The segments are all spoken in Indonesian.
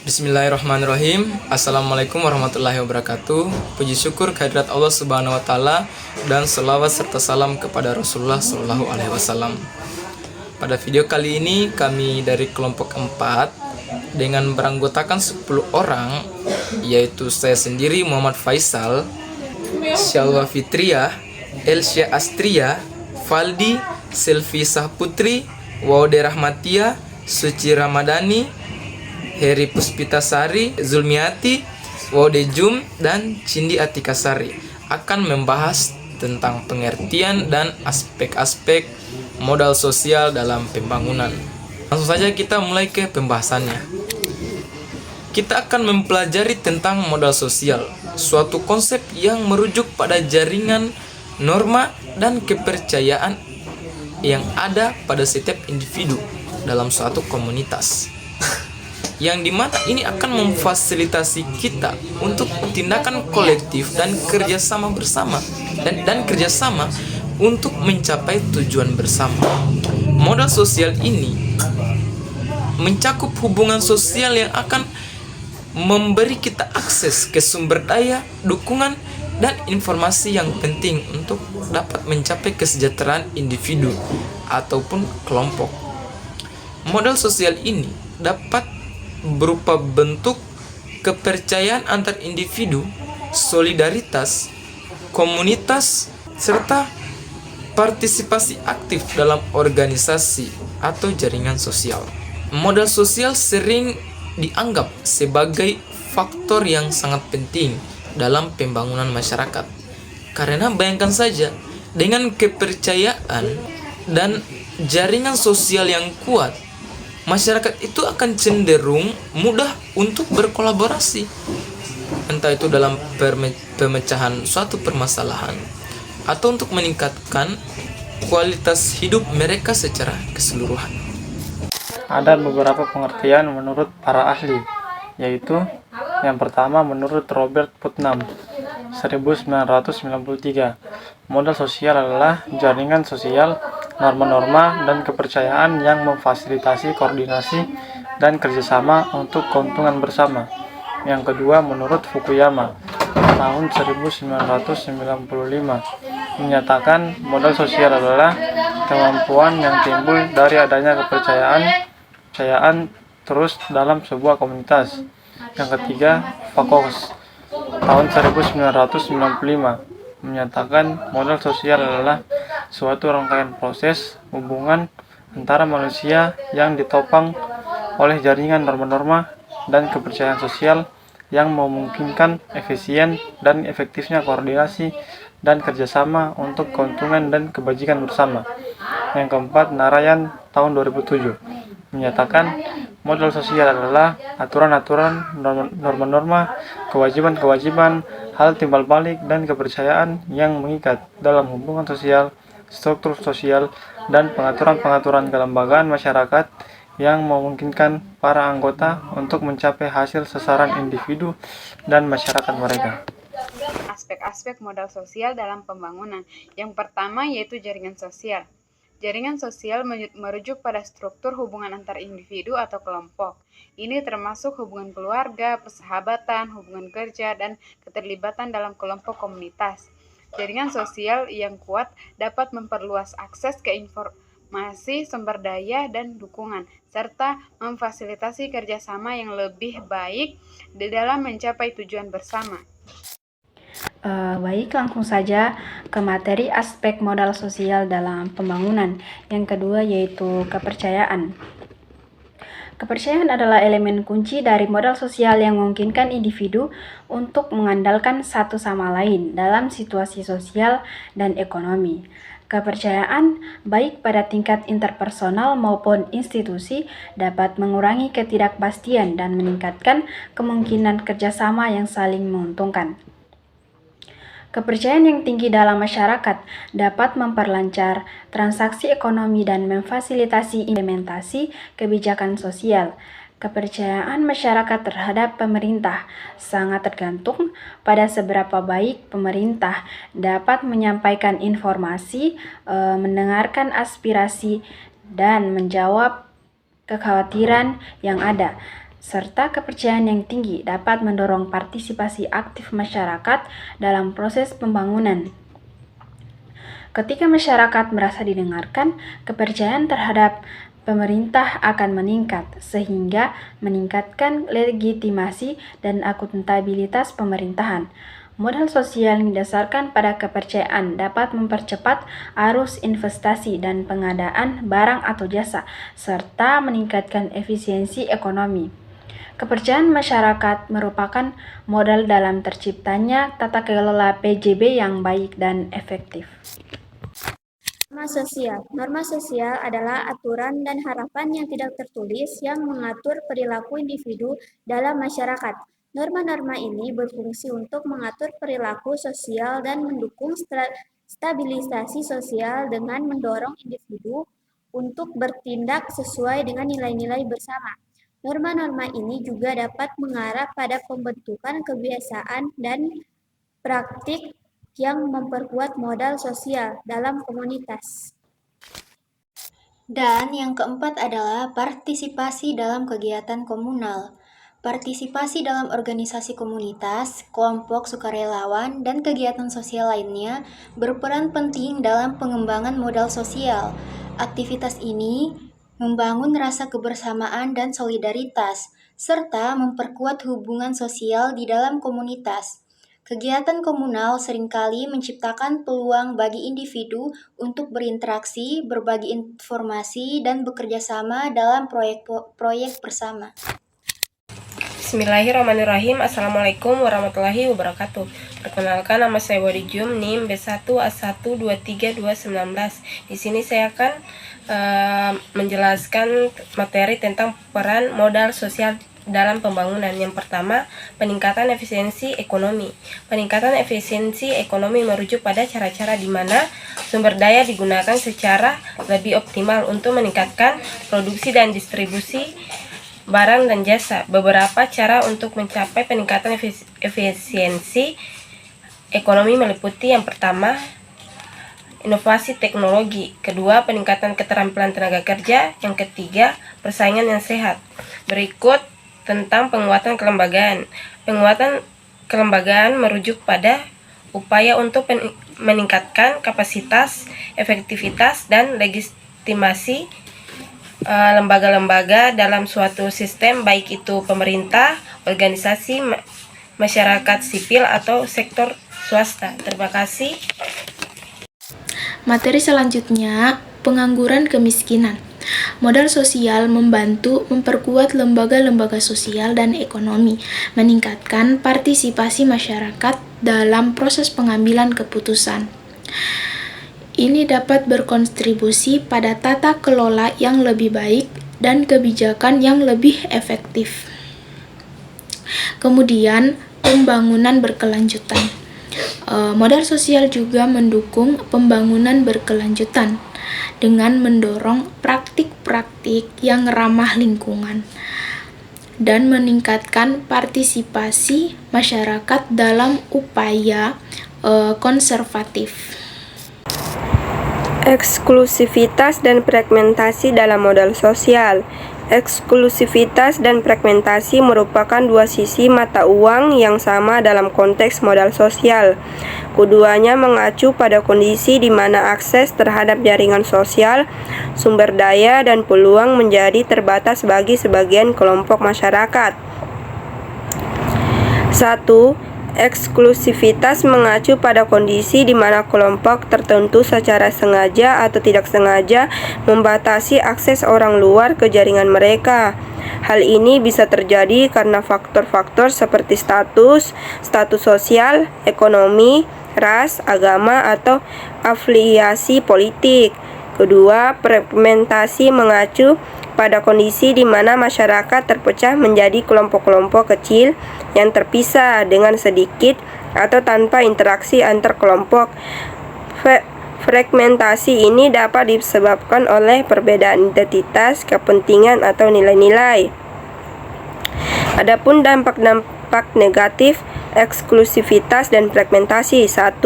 Bismillahirrahmanirrahim. Assalamualaikum warahmatullahi wabarakatuh. Puji syukur kehadirat Allah Subhanahu wa taala dan selawat serta salam kepada Rasulullah Shallallahu alaihi wasallam. Pada video kali ini kami dari kelompok 4 dengan beranggotakan 10 orang, yaitu saya sendiri Muhammad Faisal, Syalwa Fitriah, Elsya Astria, Faldi, Selvi Sahputri, Waude Rahmatia, Suci Ramadhani, Heri Puspitasari, Zulmiati, Waude Jum, dan Cindi Atikasari akan membahas tentang pengertian dan aspek-aspek modal sosial dalam pembangunan. Langsung saja kita mulai ke pembahasannya. Kita akan mempelajari tentang modal sosial, suatu konsep yang merujuk pada jaringan, norma, dan kepercayaan yang ada pada setiap individu dalam suatu komunitas. Yang dimana ini akan memfasilitasi kita untuk tindakan kolektif dan kerjasama bersama dan kerjasama untuk mencapai tujuan bersama. Modal sosial ini mencakup hubungan sosial yang akan memberi kita akses ke sumber daya, dukungan, dan informasi yang penting untuk dapat mencapai kesejahteraan individu ataupun kelompok. Modal sosial ini dapat berupa bentuk kepercayaan antar individu, solidaritas, komunitas, serta partisipasi aktif dalam organisasi atau jaringan sosial. Modal sosial sering dianggap sebagai faktor yang sangat penting dalam pembangunan masyarakat. Karena bayangkan saja, dengan kepercayaan dan jaringan sosial yang kuat, masyarakat itu akan cenderung mudah untuk berkolaborasi, entah itu dalam pemecahan suatu permasalahan atau untuk meningkatkan kualitas hidup mereka secara keseluruhan. Ada beberapa pengertian menurut para ahli, yaitu yang pertama menurut Robert Putnam 1993, modal sosial adalah jaringan sosial, norma-norma, dan kepercayaan yang memfasilitasi koordinasi dan kerjasama untuk keuntungan bersama. Yang kedua menurut Fukuyama tahun 1995, menyatakan modal sosial adalah kemampuan yang timbul dari adanya kepercayaan terus dalam sebuah komunitas. Yang ketiga, Fakos tahun 1995 menyatakan modal sosial adalah suatu rangkaian proses hubungan antara manusia yang ditopang oleh jaringan norma-norma dan kepercayaan sosial yang memungkinkan efisien dan efektifnya koordinasi dan kerjasama untuk keuntungan dan kebajikan bersama. Yang keempat, Narayan tahun 2007 menyatakan modal sosial adalah aturan-aturan, norma-norma, kewajiban-kewajiban, hal timbal balik, dan kepercayaan yang mengikat dalam hubungan sosial, struktur sosial, dan pengaturan-pengaturan kelembagaan masyarakat yang memungkinkan para anggota untuk mencapai hasil sasaran individu dan masyarakat mereka. Aspek-aspek modal sosial dalam pembangunan. Yang pertama yaitu jaringan sosial. Jaringan sosial merujuk pada struktur hubungan antar individu atau kelompok. Ini termasuk hubungan keluarga, persahabatan, hubungan kerja, dan keterlibatan dalam kelompok komunitas. Jaringan sosial yang kuat dapat memperluas akses ke informasi, sumber daya, dan dukungan, serta memfasilitasi kerjasama yang lebih baik di dalam mencapai tujuan bersama. Baik, langsung saja ke materi aspek modal sosial dalam pembangunan. Yang kedua yaitu kepercayaan. Kepercayaan adalah elemen kunci dari modal sosial yang memungkinkan individu untuk mengandalkan satu sama lain dalam situasi sosial dan ekonomi. Kepercayaan, baik pada tingkat interpersonal maupun institusi, dapat mengurangi ketidakpastian dan meningkatkan kemungkinan kerjasama yang saling menguntungkan. Kepercayaan yang tinggi dalam masyarakat dapat memperlancar transaksi ekonomi dan memfasilitasi implementasi kebijakan sosial. Kepercayaan masyarakat terhadap pemerintah sangat tergantung pada seberapa baik pemerintah dapat menyampaikan informasi, mendengarkan aspirasi, dan menjawab kekhawatiran yang ada. serta kepercayaan yang tinggi dapat mendorong partisipasi aktif masyarakat dalam proses pembangunan. Ketika masyarakat merasa didengarkan, kepercayaan terhadap pemerintah akan meningkat, sehingga meningkatkan legitimasi dan akuntabilitas pemerintahan. Modal sosial yang didasarkan pada kepercayaan dapat mempercepat arus investasi dan pengadaan barang atau jasa, serta meningkatkan efisiensi ekonomi. Kepercayaan masyarakat merupakan modal dalam terciptanya tata kelola PJB yang baik dan efektif. Norma sosial. Norma sosial adalah aturan dan harapan yang tidak tertulis yang mengatur perilaku individu dalam masyarakat. Norma-norma ini berfungsi untuk mengatur perilaku sosial dan mendukung stabilisasi sosial dengan mendorong individu untuk bertindak sesuai dengan nilai-nilai bersama. Norma-norma ini juga dapat mengarah pada pembentukan kebiasaan dan praktik yang memperkuat modal sosial dalam komunitas. Dan yang keempat adalah partisipasi dalam kegiatan komunal. Partisipasi dalam organisasi komunitas, kelompok sukarelawan, dan kegiatan sosial lainnya berperan penting dalam pengembangan modal sosial. Aktivitas ini membangun rasa kebersamaan dan solidaritas, serta memperkuat hubungan sosial di dalam komunitas. Kegiatan komunal seringkali menciptakan peluang bagi individu untuk berinteraksi, berbagi informasi, dan bekerja sama dalam proyek bersama. Bismillahirrahmanirrahim. Assalamualaikum warahmatullahi wabarakatuh. Perkenalkan, nama saya Wadijum, NIM B1A1232219. Di sini saya akan menjelaskan materi tentang peran modal sosial dalam pembangunan. Yang pertama, peningkatan efisiensi ekonomi. Peningkatan efisiensi ekonomi merujuk pada cara-cara di mana sumber daya digunakan secara lebih optimal untuk meningkatkan produksi dan distribusi barang dan jasa. Beberapa cara untuk mencapai peningkatan efisiensi ekonomi meliputi: yang pertama, inovasi teknologi; kedua, peningkatan keterampilan tenaga kerja; yang ketiga, persaingan yang sehat. Berikut tentang penguatan kelembagaan. Penguatan kelembagaan merujuk pada upaya untuk meningkatkan kapasitas, efektivitas, dan legitimasi lembaga-lembaga dalam suatu sistem, baik itu pemerintah, organisasi, masyarakat sipil, atau sektor swasta. Terima kasih. Materi selanjutnya, pengangguran kemiskinan. Modal sosial membantu memperkuat lembaga-lembaga sosial dan ekonomi, meningkatkan partisipasi masyarakat dalam proses pengambilan keputusan. Ini dapat berkontribusi pada tata kelola yang lebih baik dan kebijakan yang lebih efektif. Kemudian, pembangunan berkelanjutan. Modal sosial juga mendukung pembangunan berkelanjutan dengan mendorong praktik-praktik yang ramah lingkungan dan meningkatkan partisipasi masyarakat dalam upaya konservatif. Eksklusivitas dan fragmentasi dalam modal sosial. Eksklusivitas dan fragmentasi merupakan dua sisi mata uang yang sama dalam konteks modal sosial. Keduanya mengacu pada kondisi di mana akses terhadap jaringan sosial, sumber daya, dan peluang menjadi terbatas bagi sebagian kelompok masyarakat. 1. Eksklusivitas mengacu pada kondisi di mana kelompok tertentu secara sengaja atau tidak sengaja membatasi akses orang luar ke jaringan mereka. Hal ini bisa terjadi karena faktor-faktor seperti status sosial, ekonomi, ras, agama, atau afiliasi politik. Kedua, fragmentasi mengacu pada kondisi di mana masyarakat terpecah menjadi kelompok-kelompok kecil yang terpisah dengan sedikit atau tanpa interaksi antar kelompok. Fragmentasi ini dapat disebabkan oleh perbedaan identitas, kepentingan, atau nilai-nilai. Adapun dampak negatif eksklusivitas dan fragmentasi: 1.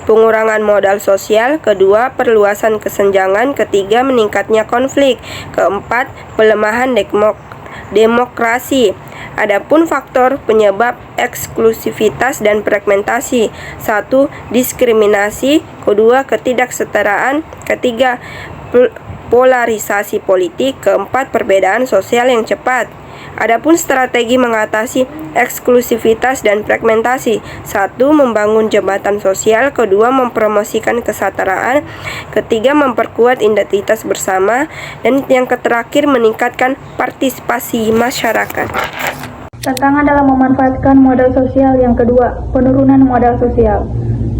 Pengurangan modal sosial. 2. Perluasan kesenjangan. 3. Meningkatnya konflik. 4. Pelemahan demokrasi. Adapun faktor penyebab eksklusivitas dan fragmentasi: 1. Diskriminasi, 2. Ketidaksetaraan, 3. Polarisasi politik, 4. Perbedaan sosial yang cepat. Adapun strategi mengatasi eksklusivitas dan fragmentasi: 1. Membangun jembatan sosial, 2. Mempromosikan kesetaraan, 3. Memperkuat identitas bersama, dan yang terakhir meningkatkan partisipasi masyarakat. Tantangan dalam memanfaatkan modal sosial yang kedua, penurunan modal sosial.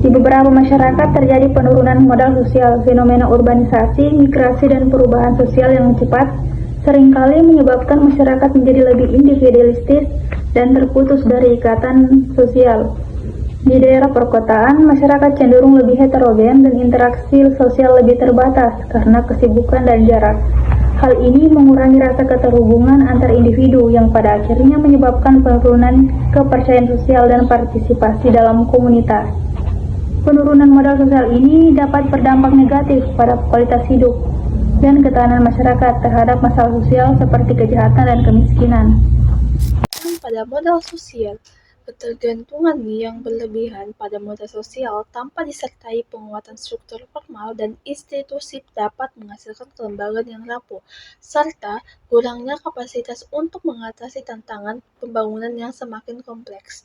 Di beberapa masyarakat terjadi penurunan modal sosial. Fenomena urbanisasi, migrasi, dan perubahan sosial yang cepat seringkali menyebabkan masyarakat menjadi lebih individualistis dan terputus dari ikatan sosial. Di daerah perkotaan, masyarakat cenderung lebih heterogen dan interaksi sosial lebih terbatas karena kesibukan dan jarak. Hal ini mengurangi rasa keterhubungan antar individu yang pada akhirnya menyebabkan penurunan kepercayaan sosial dan partisipasi dalam komunitas. Penurunan modal sosial ini dapat berdampak negatif pada kualitas hidup dan ketahanan masyarakat terhadap masalah sosial seperti kejahatan dan kemiskinan. Pada modal sosial, ketergantungan yang berlebihan pada modal sosial tanpa disertai penguatan struktur formal dan institusi dapat menghasilkan kelembagaan yang rapuh, serta kurangnya kapasitas untuk mengatasi tantangan pembangunan yang semakin kompleks.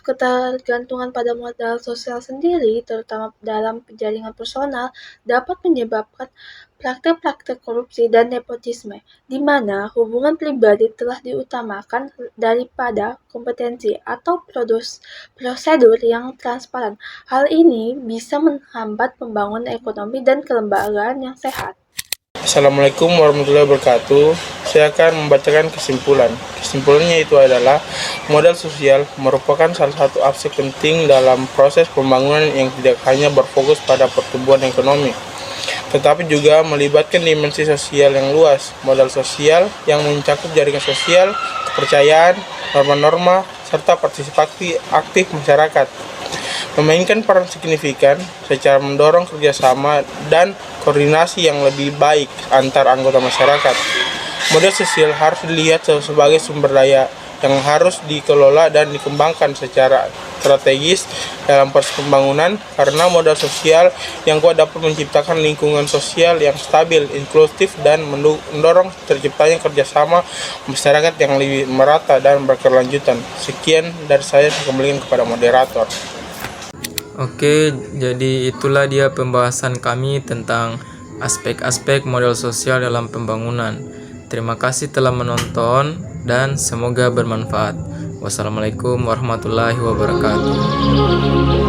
Ketergantungan pada modal sosial sendiri, terutama dalam jaringan personal, dapat menyebabkan praktek-praktek korupsi dan nepotisme, di mana hubungan pribadi telah diutamakan daripada kompetensi atau prosedur yang transparan. Hal ini bisa menghambat pembangunan ekonomi dan kelembagaan yang sehat. Assalamualaikum warahmatullahi wabarakatuh. Saya akan membacakan kesimpulan. Kesimpulannya itu adalah modal sosial merupakan salah satu aspek penting dalam proses pembangunan yang tidak hanya berfokus pada pertumbuhan ekonomi, tetapi juga melibatkan dimensi sosial yang luas. Modal sosial yang mencakup jaringan sosial, kepercayaan, norma-norma, serta partisipasi aktif masyarakat memainkan peran signifikan secara mendorong kerjasama dan koordinasi yang lebih baik antar anggota masyarakat. Modal sosial harus dilihat sebagai sumber daya yang harus dikelola dan dikembangkan secara strategis dalam proses pembangunan, karena modal sosial yang kuat dapat menciptakan lingkungan sosial yang stabil, inklusif, dan mendorong terciptanya kerjasama masyarakat yang lebih merata dan berkelanjutan. Sekian dari saya kembalikan kepada moderator. Oke, jadi itulah dia pembahasan kami tentang aspek-aspek modal sosial dalam pembangunan. Terima kasih telah menonton dan semoga bermanfaat. Wassalamualaikum warahmatullahi wabarakatuh.